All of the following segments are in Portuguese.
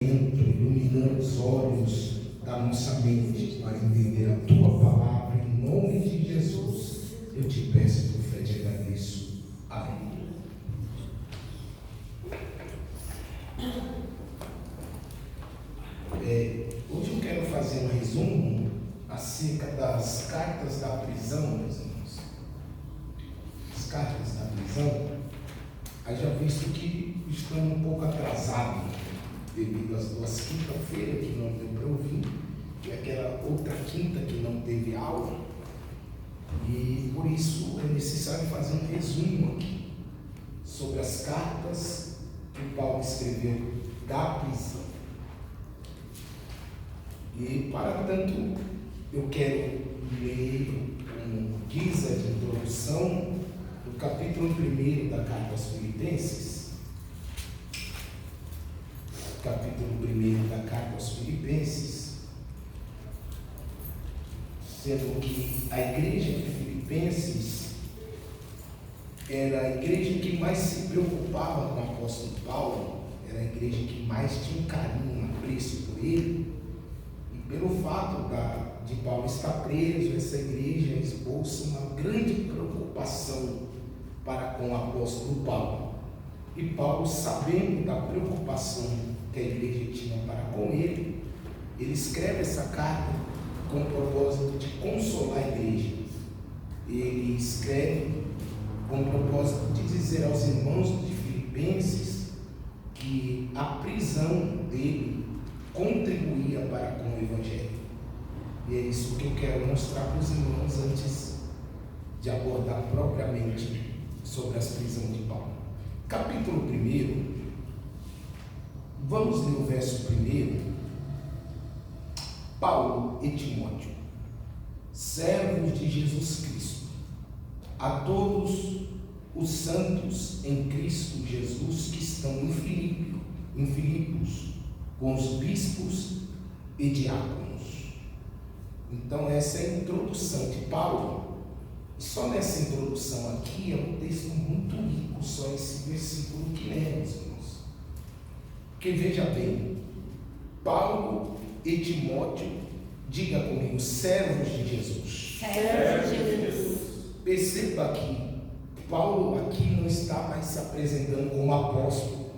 iluminando os olhos da nossa mente para entender a tua palavra, em nome de Jesus. Eu te peço por fé, te agradeço. Amém. Hoje eu quero fazer um resumo acerca das cartas da prisão, meus irmãos. As cartas da prisão. Haja visto que estamos um pouco atrasados devido às duas quinta-feiras que não deu para ouvir e aquela outra quinta que não teve aula, e por isso é necessário fazer um resumo aqui sobre as cartas que Paulo escreveu da prisão. E para tanto eu quero ler um guisa de introdução do capítulo 1 da carta aos Filipenses. Capítulo 1 da carta aos Filipenses, sendo que a igreja de Filipenses era a igreja que mais se preocupava com o apóstolo Paulo, era a igreja que mais tinha um carinho, um apreço por ele, e pelo fato de Paulo estar preso, essa igreja esboça uma grande preocupação para com o apóstolo Paulo. E Paulo, sabendo da preocupação que a igreja tinha para com ele, ele escreve essa carta com o propósito de consolar a igreja. Ele escreve com o propósito de dizer aos irmãos de Filipenses que a prisão dele contribuía para com o evangelho. E é isso que eu quero mostrar para os irmãos antes de abordar propriamente sobre as prisões de Paulo. Capítulo 1, vamos ler o verso 1. Paulo e Timóteo, servos de Jesus Cristo, a todos os santos em Cristo Jesus que estão em Filipos, com os bispos e diáconos. Então essa é a introdução de Paulo. E só nessa introdução aqui é um texto muito rico, só esse versículo que lemos, irmãos. Porque veja bem, Paulo e Timóteo, diga comigo, servos de Jesus. Servos de Jesus. Perceba que Paulo aqui não está mais se apresentando como apóstolo.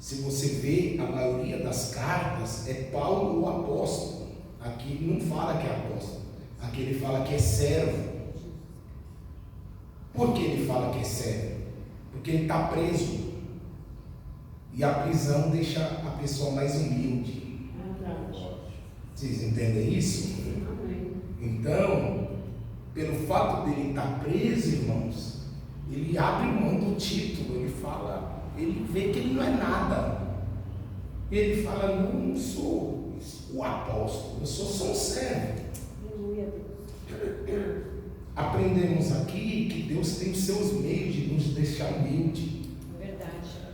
Se você vê, a maioria das cartas é Paulo o apóstolo. Aqui ele não fala que é apóstolo, aqui ele fala que é servo. Por que ele fala que é servo? Porque ele está preso. E a prisão deixa a pessoa mais humilde. Vocês entendem isso? Então, pelo fato dele estar preso, irmãos, ele abre mão do título, ele fala, ele vê que ele não é nada. Ele fala, não sou o apóstolo, eu sou só um servo. Aprendemos aqui que Deus tem os seus meios de nos deixar humilde. Verdade.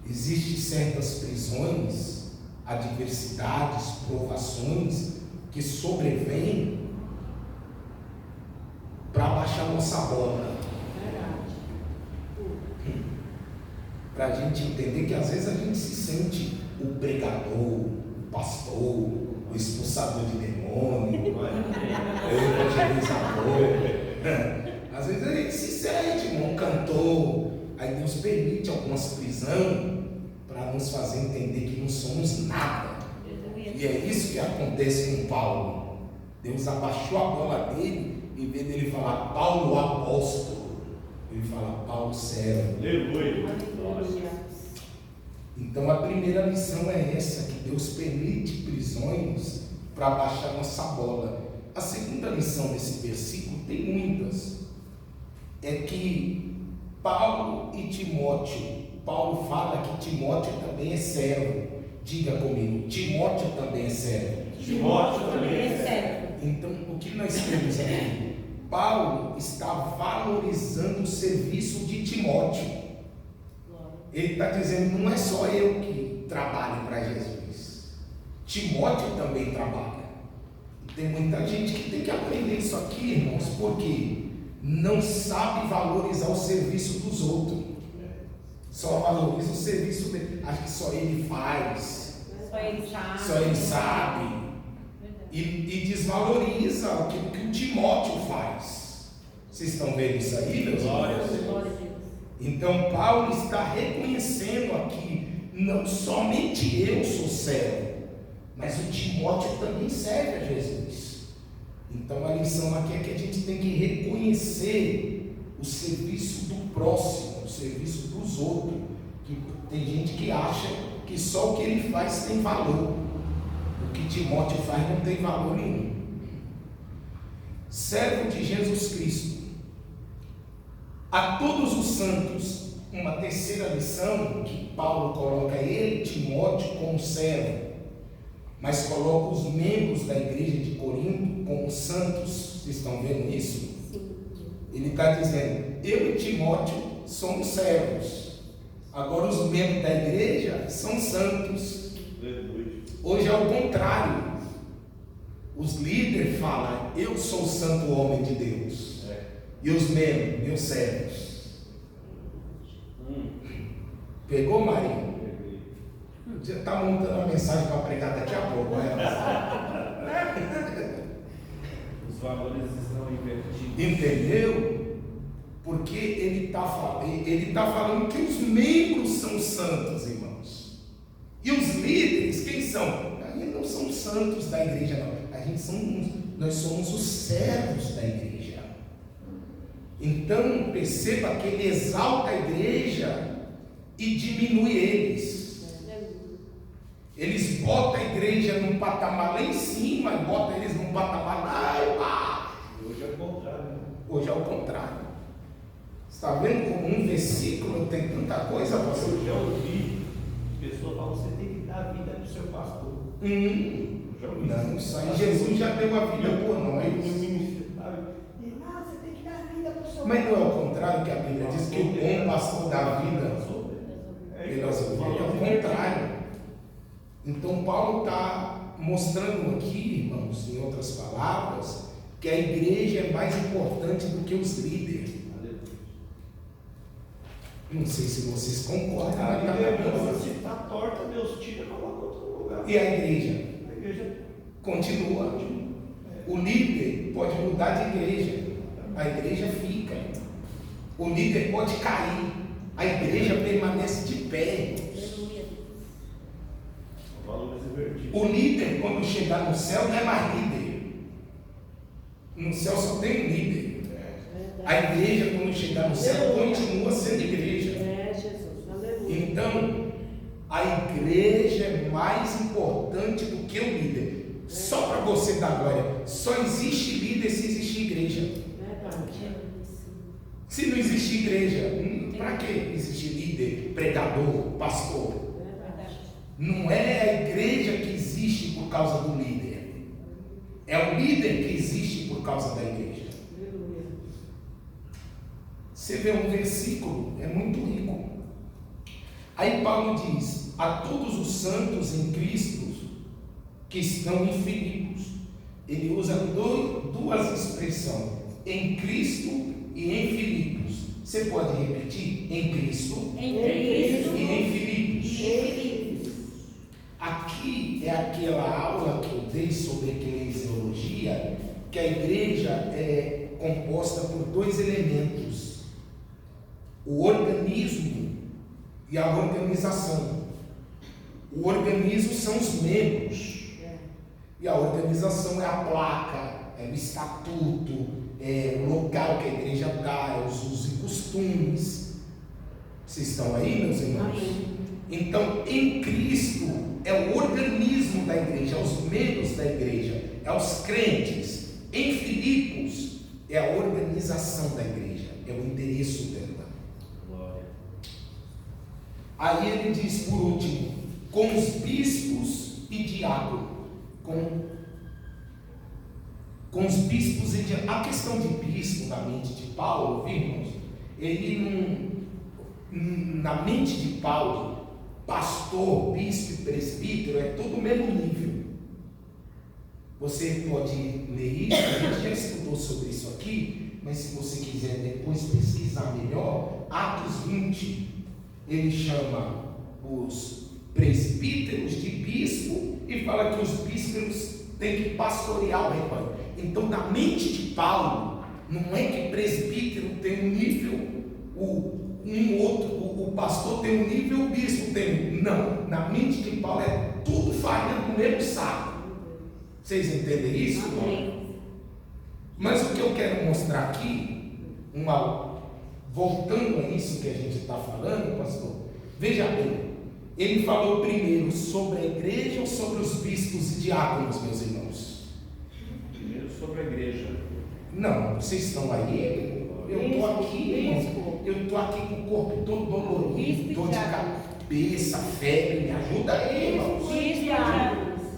Existem certas prisões, adversidades, provações que sobrevêm para baixar nossa bola. Verdade. Para a gente entender que às vezes a gente se sente o pregador, o pastor, o expulsador de demônio, o evangelizador. Às vezes a gente se sente um cantor. Aí Deus permite algumas prisões para nos fazer entender que não somos nada. E é isso que acontece com Paulo. Deus abaixou a bola dele, em vez dele falar Paulo apóstolo, ele fala Paulo servo. Aleluia. Então a primeira lição é essa, que Deus permite prisões para abaixar nossa bola. A segunda lição desse versículo, tem muitas, é que Paulo e Timóteo, Paulo fala que Timóteo também é servo. Diga comigo, Timóteo também é servo. Timóteo também é servo. Então, o que nós temos aqui? Paulo está valorizando o serviço de Timóteo. Ele está dizendo, não é só eu que trabalho para Jesus. Timóteo também trabalha. E tem muita gente que tem que aprender isso aqui, irmãos, porque não sabe valorizar o serviço dos outros. Só valoriza o serviço dele. Acho que só ele faz. Só ele sabe. Só ele sabe. E desvaloriza aquilo que o Timóteo faz. Vocês estão vendo isso aí, meus irmãos? Glória a Deus. Então Paulo está reconhecendo aqui, não somente eu sou servo, mas o Timóteo também serve a Jesus. Então a lição aqui é que a gente tem que reconhecer o serviço do próximo, o serviço dos outros. Que tem gente que acha que só o que ele faz tem valor. O que Timóteo faz não tem valor nenhum. Servo de Jesus Cristo. A todos os santos, uma terceira lição que Paulo coloca ele, Timóteo, como servo, mas coloca os membros da igreja de Corinto como santos. Vocês estão vendo isso? Ele está dizendo, eu e Timóteo somos servos, agora os membros da igreja são santos. Hoje é o contrário. Os líderes falam, eu sou o santo homem de Deus. E os membros, meus servos. Pegou, Marinho? Já está montando uma mensagem para pregar daqui a pouco, né? Os valores estão invertidos. Entendeu? Porque ele está falando que os membros são santos, irmãos. E os líderes, quem são? Eles não são santos da igreja, não. Nós somos os servos da igreja. Então, perceba que ele exalta a igreja e diminui eles. Eles botam a igreja num patamar lá em cima e botam eles num patamar lá embaixo. Hoje é o contrário. Hoje é o contrário. Você está vendo como um versículo tem tanta coisa? Eu já ouvi pessoas falando, você tem que dar a vida para o seu pastor. Não, isso aí Jesus já deu a vida por nós. Mas não é o contrário que a Bíblia diz que o bom pastor dá a vida pelas ovelhas? É o contrário. Então Paulo está mostrando aqui, irmãos, em outras palavras, que a igreja é mais importante do que os líderes. Não sei se vocês concordam, mas se está torta, Deus tira e coloca outro lugar. E a igreja? A igreja Continua. O líder pode mudar de igreja, a igreja fica. O líder pode cair, a igreja permanece de pé. valores invertidos. O líder, quando chegar no céu, não é mais líder. No céu só tem um líder. A igreja, quando chegar no céu, continua sendo igreja. Então, a igreja é mais importante do que o líder. Só para você dar glória, só existe líder se existe igreja. Se não existe igreja, para que existe líder, pregador, pastor? Não é a igreja que existe por causa do líder. É o líder que existe por causa da igreja. Você vê um versículo, é muito rico. Aí Paulo diz: a todos os santos em Cristo que estão em Filipos. Ele usa duas expressões, em Cristo e em Filipos. Você pode repetir? Em Cristo, em Cristo e em Filipos. Filipos. Aqui é aquela aula que eu dei sobre eclesiologia, que a igreja é composta por dois elementos: o organismo e a organização. O organismo são os membros, e a organização é a placa, é o estatuto, é o local que a igreja dá, é os usos e costumes. Vocês estão aí, meus irmãos? Então, em Cristo é o organismo da igreja, é os membros da igreja, é os crentes. Em Filipos é a organização da igreja, é o endereço dela. Glória. Aí ele diz por último, com os bispos e diáconos. Com os bispos e diáconos. A questão de bispo na mente de Paulo, irmãos, ele não, na mente de Paulo, pastor, bispo e presbítero é todo o mesmo nível. Você pode ler isso, a gente já estudou sobre isso aqui, mas se você quiser depois pesquisar melhor, Atos 20, ele chama os presbíteros de bispo e fala que os bispos têm que pastorear o rebanho. Então, na mente de Paulo, não é que presbítero tem um nível, o pastor tem um nível, o bispo tem. Não, na mente de Paulo é tudo farinha do mesmo saco. Vocês entendem isso? Amém. Mas o que eu quero mostrar aqui, voltando a isso que a gente está falando, pastor, veja bem, ele falou primeiro sobre a igreja ou sobre os bispos e diáconos, meus irmãos? Primeiro sobre a igreja. Não, vocês estão aí? Eu estou aqui, irmão. Eu estou aqui com o corpo todo dolorido, dor de cabeça, febre, me ajuda aí, irmão.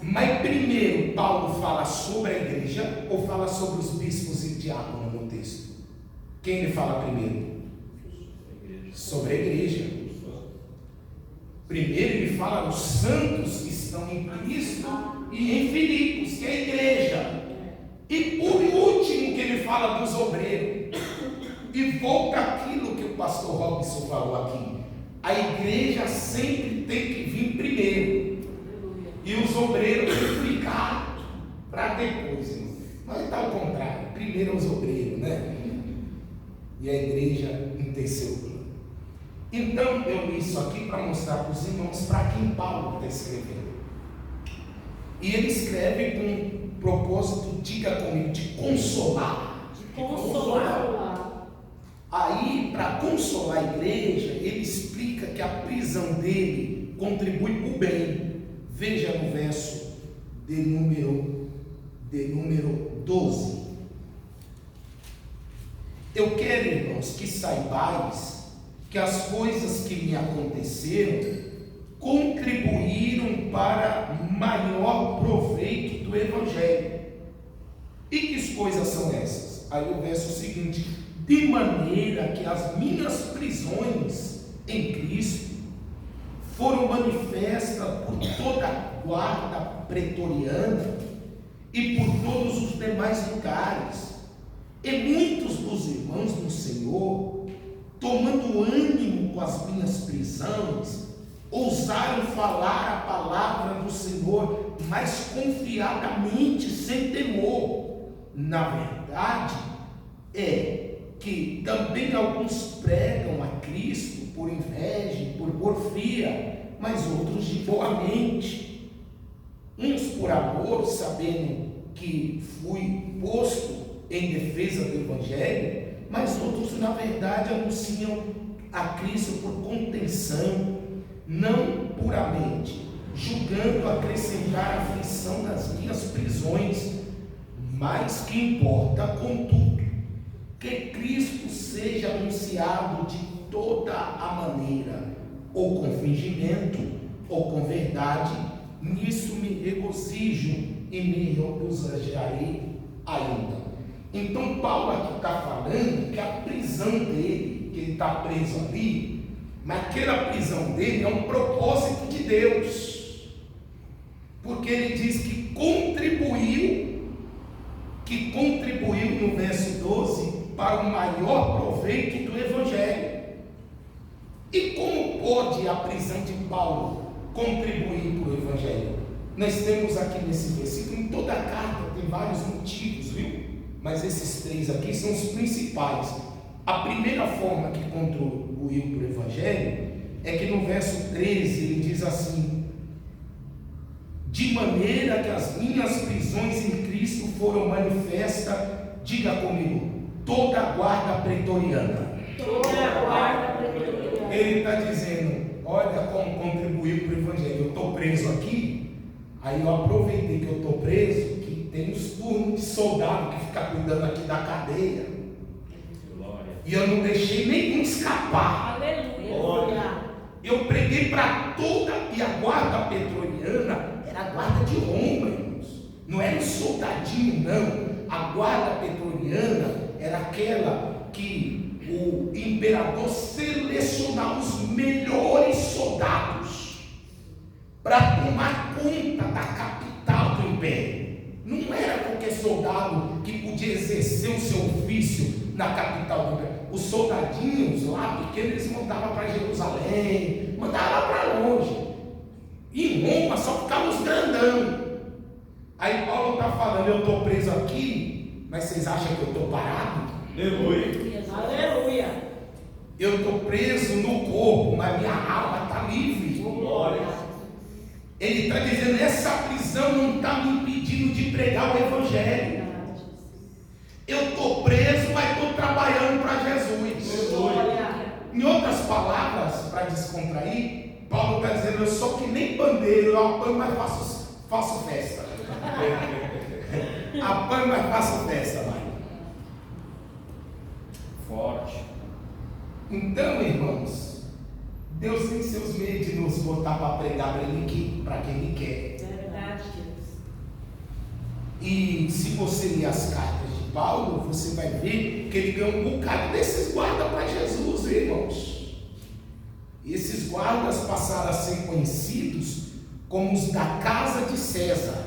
Mas primeiro Paulo fala sobre a igreja ou fala sobre os bispos e diáconos no texto? Quem ele fala primeiro? Sobre a igreja. Primeiro ele fala os santos que estão em Cristo e em Filipos, que é a igreja. E por último que ele fala dos obreiros. E volta aquilo que o pastor Robson falou aqui. A igreja sempre tem que vir primeiro. E os obreiros têm que ficar para depois. Mas está ao contrário. Primeiro os obreiros, né? E a igreja em terceiro plano. Então eu li isso aqui para mostrar para os irmãos para quem Paulo está escrevendo. E ele escreve com um propósito, diga comigo, de consolar. Consolar. Aí, para consolar a igreja, ele explica que a prisão dele contribui para o bem. Veja no verso de número 12. Eu quero, irmãos, que saibais que as coisas que me aconteceram contribuíram para maior proveito do Evangelho. E que coisas são essas? Aí o verso seguinte: de maneira que as minhas prisões em Cristo foram manifestas por toda a guarda pretoriana e por todos os demais lugares. E muitos dos irmãos do Senhor, tomando ânimo com as minhas prisões, ousaram falar a palavra do Senhor mais confiadamente, sem temor. Na verdade, é que também alguns pregam a Cristo por inveja e por porfia, mas outros de boa mente. Uns por amor, sabendo que fui posto em defesa do Evangelho, mas outros, na verdade, anunciam a Cristo por contenção, não puramente, julgando acrescentar aflição nas minhas prisões. Mas que importa, contudo, que Cristo seja anunciado de toda a maneira, ou com fingimento, ou com verdade. Nisso me regozijo e me regozijarei ainda. Então Paulo aqui está falando que a prisão dele, que ele está preso ali, naquela prisão dele é um propósito de Deus, porque ele diz que contribuiu no verso 12 para o maior proveito do Evangelho. E como pode a prisão de Paulo contribuir para o Evangelho? Nós temos aqui nesse versículo, em toda a carta tem vários motivos, viu? Mas esses três aqui são os principais. A primeira forma que contribuiu para o Evangelho é que no verso 13 ele diz assim: de maneira que as minhas prisões em Cristo foram manifestas, diga comigo, toda a guarda pretoriana. Toda a guarda pretoriana. Ele está dizendo, olha como contribuiu para o Evangelho. Eu estou preso aqui, aí eu aproveitei que eu estou preso, que tem os turnos de soldado que fica cuidando aqui da cadeia. Glória. E eu não deixei nenhum escapar. Aleluia. Eu preguei para toda, e a guarda pretoriana era a guarda de Roma, irmãos. Não era um soldadinho, não. A guarda pretoriana era aquela que o imperador selecionava os melhores soldados para tomar conta da capital do império. Não era qualquer soldado que podia exercer o seu ofício na capital do império. os soldadinhos lá pequenos, eles mandavam para Jerusalém, mandavam lá para longe. Em Roma só ficavam os grandão. Aí Paulo está falando, eu estou preso aqui, mas vocês acham que eu estou parado? Aleluia. Aleluia. Eu estou preso no corpo, mas minha alma está livre. Glória. Ele está dizendo, essa prisão não está me impedindo de pregar o Evangelho. Eu estou preso, mas estou trabalhando para Jesus. Glória. Em outras palavras, para descontrair, Paulo está dizendo, eu sou que nem bandeiro, eu apanho, mas faço festa. Apanho, mas faço festa, mãe. Forte. Então, irmãos, Deus tem seus meios de nos botar para pregar para quem Ele quer. É verdade, Deus. E se você ler as cartas de Paulo, você vai ver que ele ganhou um bocado desses guardas para Jesus, irmãos. E esses guardas passaram a ser conhecidos como os da casa de César.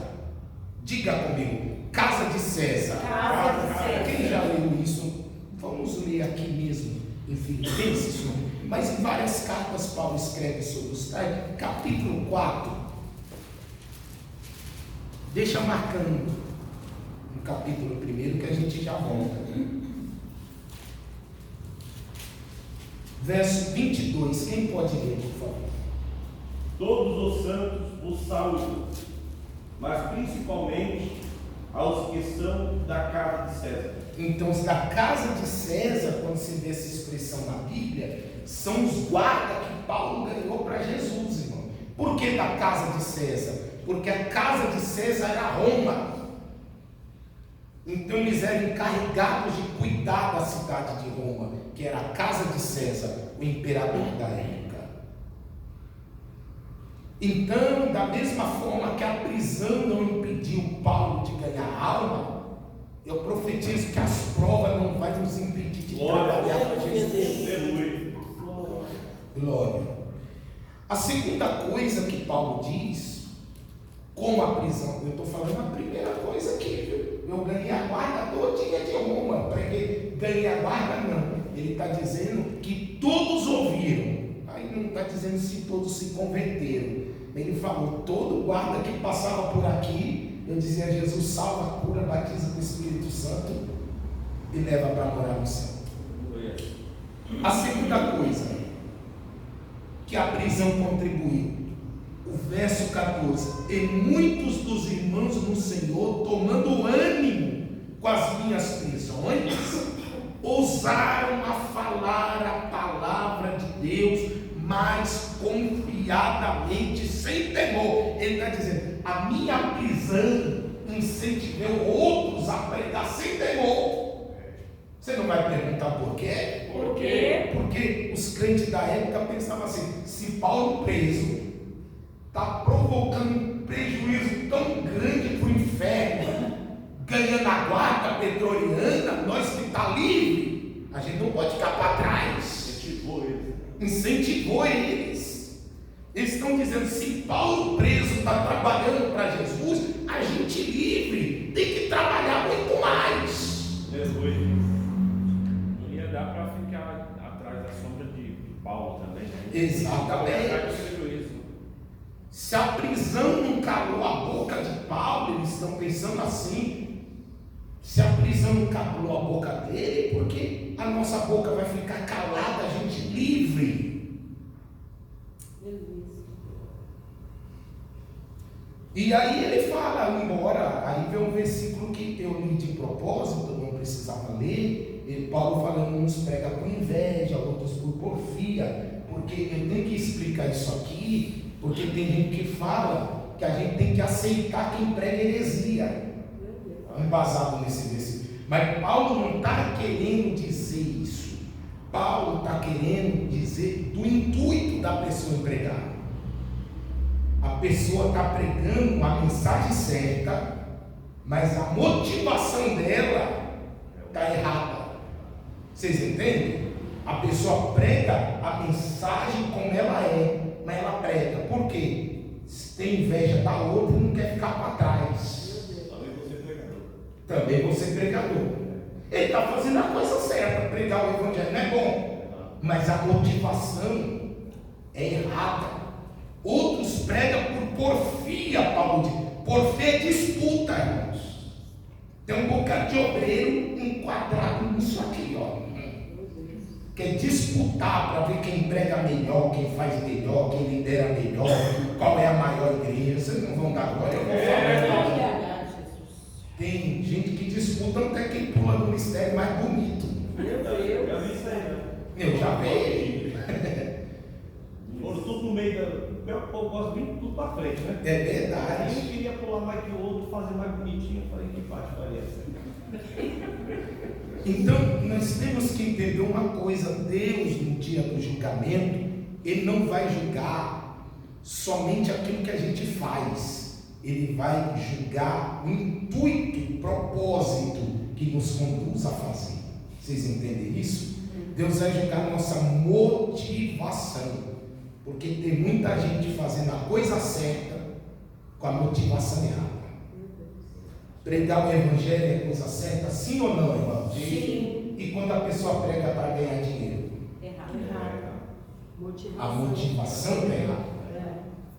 Diga comigo, casa de César. Casa de César. Quem já leu isso? Vamos ler aqui mesmo em Filipenses, mas em várias cartas Paulo escreve sobre os tais. Capítulo 4. Deixa marcando no capítulo 1 que a gente já volta. Verso 22. Quem pode ler, por favor? Todos os santos vos saúdam, mas principalmente aos que são da casa de César. Então, os da casa de César, quando se vê essa expressão na Bíblia, são os guardas que Paulo ganhou para Jesus, irmão. Por que da casa de César? Porque a casa de César era Roma. Então eles eram encarregados de cuidar da cidade de Roma, que era a casa de César, o imperador da época. Então, da mesma forma que a prisão não impediu Paulo de ganhar alma, eu profetizo que as provas não vão nos impedir de trabalhar para Jesus. Aleluia. Glória. A segunda coisa que Paulo diz, com a prisão, eu estou falando a primeira coisa aqui, viu? Eu ganhei a guarda todinha de Roma, preguei, ganhei a guarda não. Ele está dizendo que todos ouviram, aí não está dizendo se todos se converteram. Ele falou, todo guarda que passava por aqui, eu dizia a Jesus, salva, cura, batiza com o Espírito Santo e leva para morar no céu. A segunda coisa que a prisão contribuiu, o verso 14: e muitos dos irmãos no Senhor, tomando ânimo com as minhas prisões, ousaram a falar a palavra de Deus mais confiadamente, sem temor. Ele está dizendo, a minha prisão incentivou outros a pregar sem temor. Você não vai perguntar por quê? Por quê? Porque os crentes da época pensavam assim, se Paulo preso está provocando um prejuízo tão grande para o inferno, ganhando a guarda pretoriana, nós que está livre, a gente não pode ficar para trás. Incentivou eles. Eles estão dizendo, se Paulo preso está trabalhando para Jesus, a gente livre tem que trabalhar muito mais. Não ia dar para ficar atrás da sombra de Paulo também, né? Exatamente. Se a prisão não calou a boca de Paulo, eles estão pensando assim, se a prisão não calou a boca dele, porque a nossa boca vai ficar calada, a gente livre. E aí ele fala, embora, aí vem um versículo que eu li de propósito, não precisava ler, e Paulo falando, uns prega por inveja, outros por porfia, porque eu tenho que explicar isso aqui, porque tem gente que fala que a gente tem que aceitar quem prega heresia, embasado nesse versículo. Mas Paulo não está querendo dizer isso. Paulo está querendo dizer do intuito da pessoa pregar. A pessoa está pregando a mensagem certa, mas a motivação dela está errada. Vocês entendem? A pessoa prega a mensagem como ela é, mas ela prega. Por quê? Se tem inveja da outra, não quer ficar para trás. Também você pregador. Ele está fazendo a coisa certa. Pregar o evangelho não é bom, mas a motivação é errada. Outros pregam por porfia, Paulo diz. Porfia é disputa, irmãos. Tem um bocado de obreiro enquadrado nisso aqui, ó. Quer disputar para ver quem prega melhor, quem faz melhor, quem lidera melhor, qual é a maior igreja. Vocês não vão dar glória, eu vou falar. Tem gente que disputa até quem pula no mistério mais bonito. Já vi isso aí, né? Eu já vi. Foram tudo no meio da. Eu gosto de tudo para frente, né? É verdade. Um queria pular mais que o outro, fazer mais bonitinho. Eu falei, que parte faria essa? Então, nós temos que entender uma coisa: Deus, no dia do julgamento, Ele não vai julgar somente aquilo que a gente faz, Ele vai julgar o intuito, o propósito que nos conduz a fazer. Vocês entendem isso? Deus vai julgar a nossa motivação, porque tem muita gente fazendo a coisa certa com a motivação errada. Pregar o evangelho é coisa certa, sim ou não, irmão? Sim. E quando a pessoa prega para ganhar dinheiro? Errado. A motivação está errada.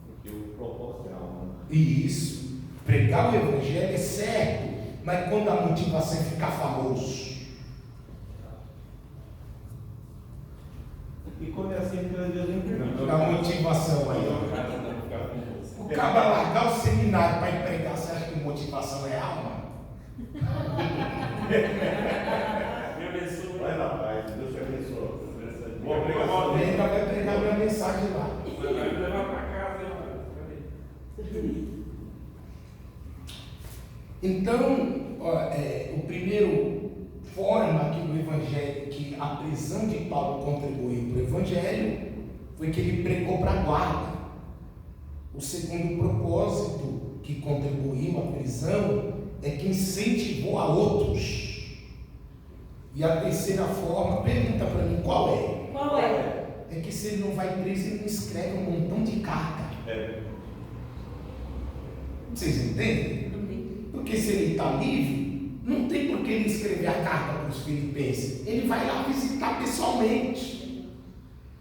Porque o propósito é a alma. E isso, pregar o evangelho é certo, mas quando a motivação é ficar famoso. E quando é assim, Deus nem pergunta. A motivação aí, ó. O cara largar o seminário para ir pregar, você acha que motivação é alma? Me abençoe. Vai na paz, Deus te abençoe. Boa Ele pregação. ainda vai pregar minha mensagem lá. Vai me levar para casa, cadê? Então, o primeiro forma que o evangelho, que a prisão de Paulo contribuiu para o evangelho, foi que ele pregou para a guarda. O segundo propósito que contribuiu à prisão é que incentivou a outros. E a terceira forma, pergunta para mim, qual é? Qual é? É que se ele não vai preso, ele não escreve um montão de carta. Vocês entendem? Porque se ele está livre, não tem por que ele escrever a carta para os filipenses. Ele vai lá visitar pessoalmente.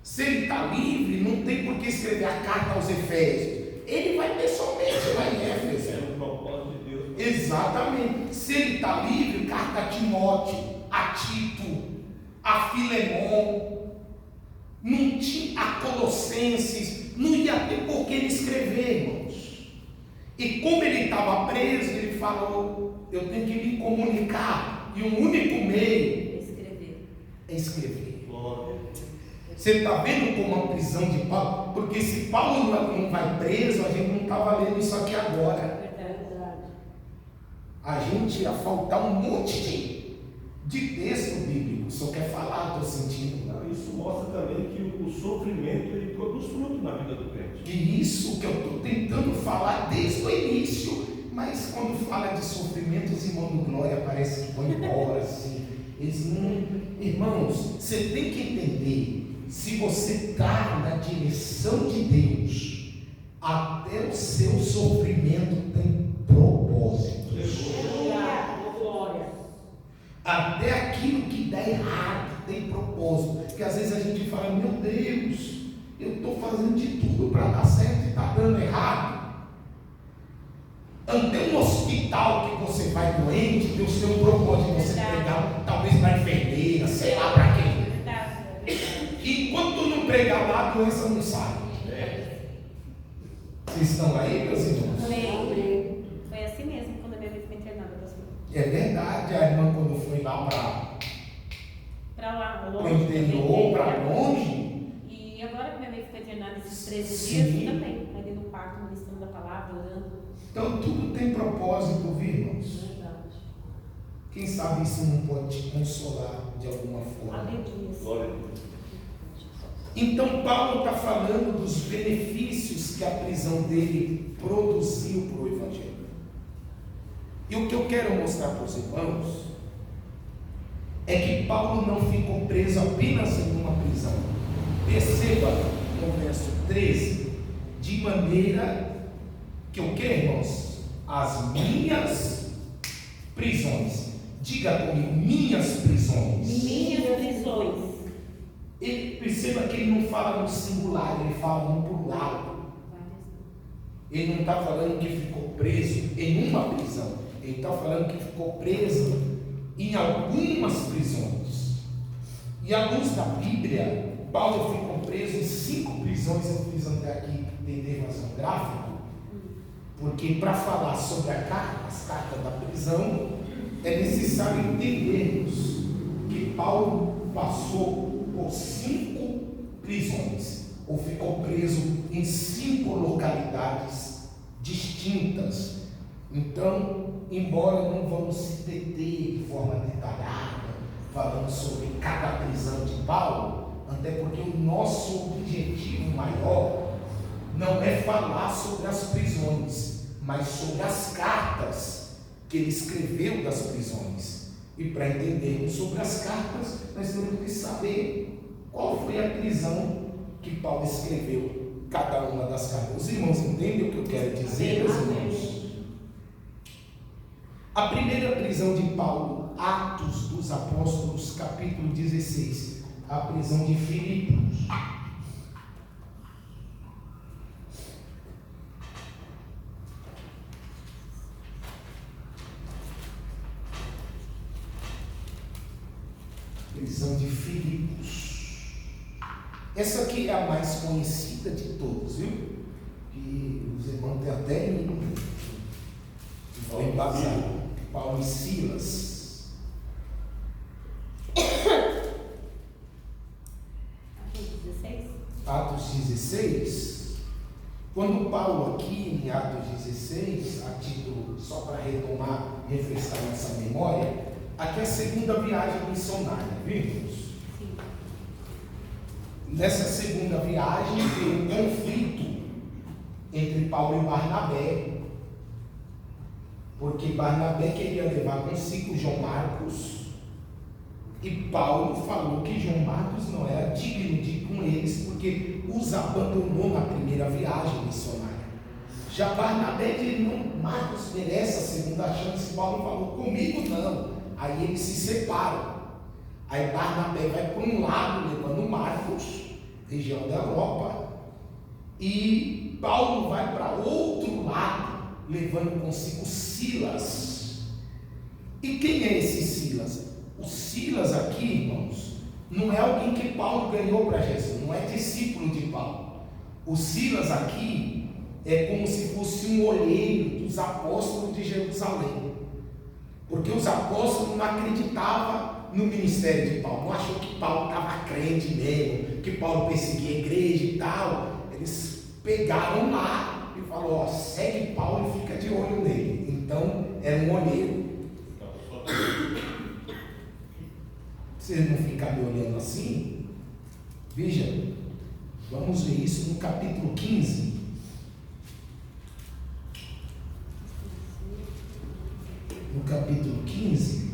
Se ele está livre, não tem por que escrever a carta aos Efésios. Ele vai pessoalmente lá em Éfeso. É o propósito de Deus. Exatamente. Se ele está livre, carta a Timóteo, a Tito, a Filemon, não tinha, a Colossenses, não ia ter por que ele escrever, irmãos. E como ele estava preso, ele falou: eu tenho que me comunicar, e o único meio é escrever. Você está vendo como a prisão de Paulo? Porque se Paulo não vai preso, a gente não estava lendo isso aqui agora. A gente ia faltar um monte de texto bíblico. Só quer falar, estou sentindo. Não, isso mostra também que o sofrimento ele produz fruto na vida do crente. E isso que eu estou tentando falar desde o início. Mas quando fala de sofrimento, os irmãos do Glória parece que vão embora assim. Eles não... Irmãos, você tem que entender. Se você está na direção de Deus, até o seu sofrimento tem propósitos. Até aquilo que dá errado tem propósito. Porque às vezes a gente fala: meu Deus, eu estou fazendo de tudo para dar certo e está dando errado. Até um hospital que você vai doente, tem o seu propósito de você pegar, talvez para a enfermeira, sei lá para quem. Enquanto não pregar lá, a doença não sai. Vocês estão aí, meus irmãos? Foi assim mesmo quando a minha mãe foi internada. É verdade, a irmã quando foi lá Para lá, para o interior, para longe. E agora que minha mãe ficou internada esses 13 Sim. dias, também. Ali no quarto, ministrando a palavra, orando. Então tudo tem propósito, viu, irmãos? Verdade. Quem sabe isso não pode te consolar de alguma forma. Aleluia. Glória a Deus. Então Paulo está falando dos benefícios que a prisão dele produziu para o Evangelho. E o que eu quero mostrar para os irmãos é que Paulo não ficou preso apenas em uma prisão. Perceba no verso 13, de maneira que o que, irmãos? As minhas prisões. Diga comigo, minhas prisões. Minhas prisões. Ele perceba que ele não fala no singular, ele fala no plural. Ele não está falando que ficou preso em uma prisão, ele está falando que ficou preso em algumas prisões. E à luz da Bíblia, Paulo ficou preso em 5 prisões. Eu fiz até aqui entender mais um gráfico, porque para falar sobre as cartas da prisão, é necessário entendermos que Paulo passou por 5 prisões, ou ficou preso em 5 localidades distintas. Então, embora não vamos se deter de forma detalhada, falando sobre cada prisão de Paulo, até porque o nosso objetivo maior não é falar sobre as prisões, mas sobre as cartas que ele escreveu das prisões. E para entendermos sobre as cartas, nós temos que saber qual foi a prisão que Paulo escreveu cada uma das cartas. Os irmãos entendem o que eu quero dizer, meus irmãos? A primeira prisão de Paulo, Atos dos Apóstolos, capítulo 16, a prisão de Filipos. Prisão de Filipos. Essa aqui é a mais conhecida de todos, viu? E os irmãos têm até foi embasado. Paulo e Silas. Atos 16. Quando Paulo aqui em Atos 16, a título, só para retomar, refrescar nossa memória, aqui é a segunda viagem missionária, vimos? Sim. Nessa segunda viagem veio um conflito entre Paulo e Barnabé, porque Barnabé queria levar consigo João Marcos, e Paulo falou que João Marcos não era digno de ir com eles, porque os abandonou na primeira viagem missionária. Já Barnabé disse: não, Marcos merece a segunda chance. Paulo falou: comigo não. Aí eles se separam. Aí Barnabé vai para um lado levando Marcos, região da Europa, e Paulo vai para outro lado levando consigo Silas. E quem é esse Silas? O Silas aqui, irmãos, não é alguém que Paulo ganhou para Jesus, não é discípulo de Paulo. O Silas aqui é como se fosse um olheiro dos apóstolos de Jerusalém, porque os apóstolos não acreditavam no ministério de Paulo, não achou que Paulo estava crente mesmo, que Paulo perseguia a igreja e tal. Eles pegaram lá e falaram: ó, segue Paulo e fica de olho nele. Então era um olheiro. Você não ficar me olhando assim? Veja, vamos ver isso no capítulo 15. No capítulo 15,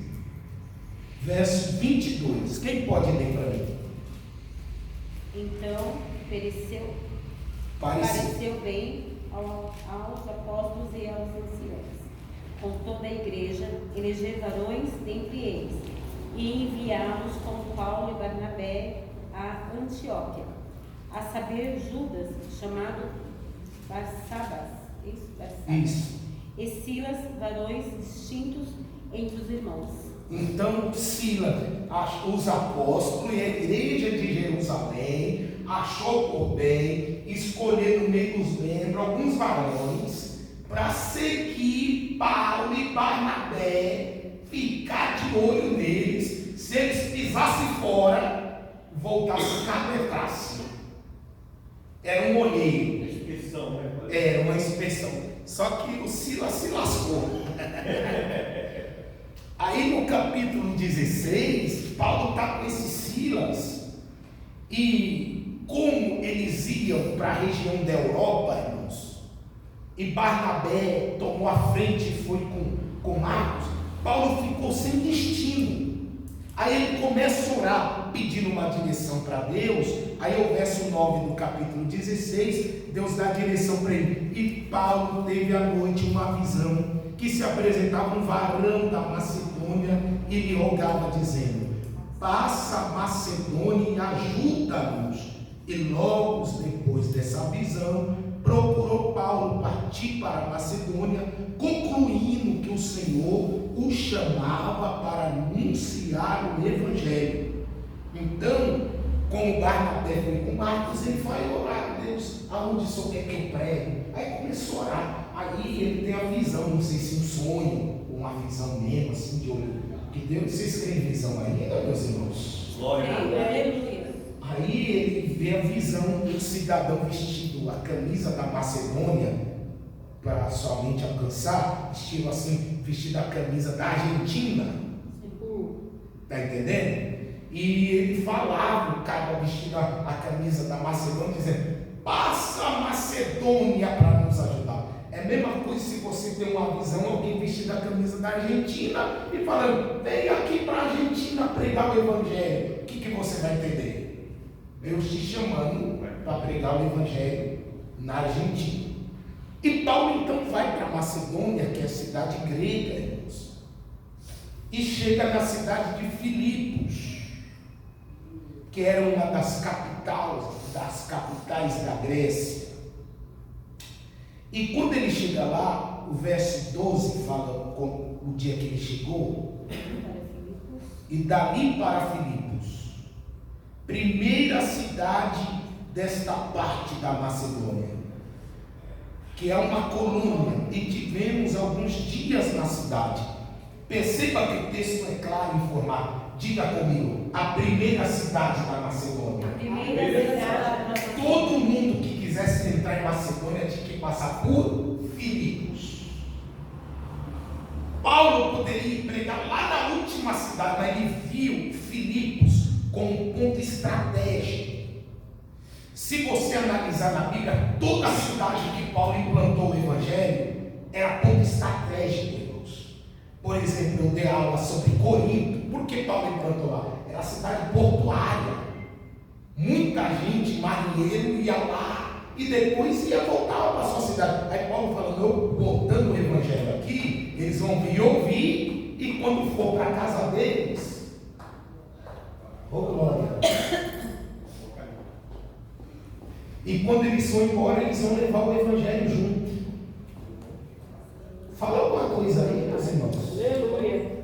verso 22. Quem pode ler para mim? Então, pareceu bem aos apóstolos e aos anciãos, com toda a igreja, eleger varões dentre eles, e enviá-los com Paulo e Barnabé a Antioquia, a saber, Judas, chamado Barsabas, Isso. e Silas, varões distintos entre os irmãos. Então Silas, os apóstolos e a igreja de Jerusalém achou por bem escolher no meio dos membros alguns varões para seguir Paulo e Barnabé, ficar de olho neles. Se eles pisassem fora, voltassem carpetasse. Era um olheiro. Inspeção, né? Era uma inspeção. Só que o Silas se lascou. Aí no capítulo 16, Paulo está com esses Silas, e como eles iam para a região da Europa, irmãos, e Barnabé tomou a frente e foi com Marcos, Paulo ficou sem destino. Aí ele começa a orar, pedindo uma direção para Deus. Aí o verso 9 do capítulo 16, Deus dá a direção para ele. E Paulo teve à noite uma visão, que se apresentava um varão da Macedônia e lhe rogava, dizendo: passa a Macedônia e ajuda-nos. E logo depois dessa visão, procurou Paulo partir para a Macedônia, concluindo que o Senhor o chamava para anunciar o Evangelho. Então, como Barnabé foi com Marcos, ele foi orar a Deus: aonde o Senhor quer que eu pregue? Aí começou a orar. Aí ele tem a visão, não sei se um sonho ou uma visão mesmo, assim, de olho que Deus. Vocês creem em visão ainda, meus irmãos? Glória a Deus. Aleluia. Aí ele vê a visão de um cidadão vestido a camisa da Macedônia, para somente alcançar, estilo assim, vestido a camisa da Argentina. Está entendendo? E ele falava, o cara vestido a camisa da Macedônia, dizendo: passa a Macedônia para nos ajudar. É a mesma coisa se você tem uma visão, alguém vestido a camisa da Argentina e falando: vem aqui para a Argentina pregar o Evangelho. O que você vai entender? Deus te chamando para pregar o Evangelho na Argentina. E Paulo então vai para Macedônia, que é a cidade grega, irmãos, e chega na cidade de Filipos, que era uma das capitais da Grécia. E quando ele chega lá, o verso 12 fala com o dia que ele chegou: e dali para Filipos, primeira cidade desta parte da Macedônia, que é uma colônia, e tivemos alguns dias na cidade. Perceba que o texto é claro em formar. Diga comigo: a primeira cidade da Macedônia. Todo mundo que quisesse entrar em Macedônia tinha que passar por Filipos. Paulo poderia pregar lá na última cidade, mas ele viu Filipos como um ponto estratégico. Se você analisar na Bíblia, toda a cidade que Paulo implantou o Evangelho era ponto estratégico, irmãos. Por exemplo, eu dei aula sobre Corinto. Por que Paulo implantou lá? Era a cidade portuária. Muita gente, marinheiro, ia lá e depois ia voltar para a sua cidade. Aí Paulo falando: eu botando o Evangelho aqui, eles vão vir ouvir, e quando for para a casa deles, ô glória! E quando eles vão embora, eles vão levar o Evangelho junto. Fala alguma coisa aí, meus irmãos. Aleluia.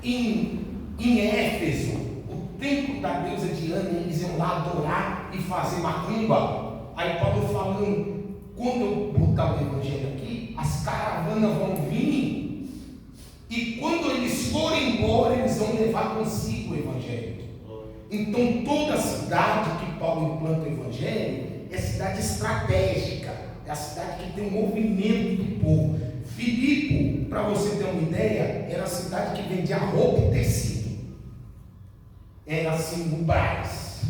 Em Éfeso, o templo da deusa Diana, eles iam lá adorar e fazer macumba. Aí Paulo falando: quando eu botar o Evangelho aqui, as caravanas vão vir, e quando eles forem embora, eles vão levar consigo o Evangelho. Então toda cidade que Paulo implanta o Evangelho é cidade estratégica, é a cidade que tem um movimento do povo. Filipe, para você ter uma ideia, era a cidade que vendia roupa e tecido. Era assim no Brás.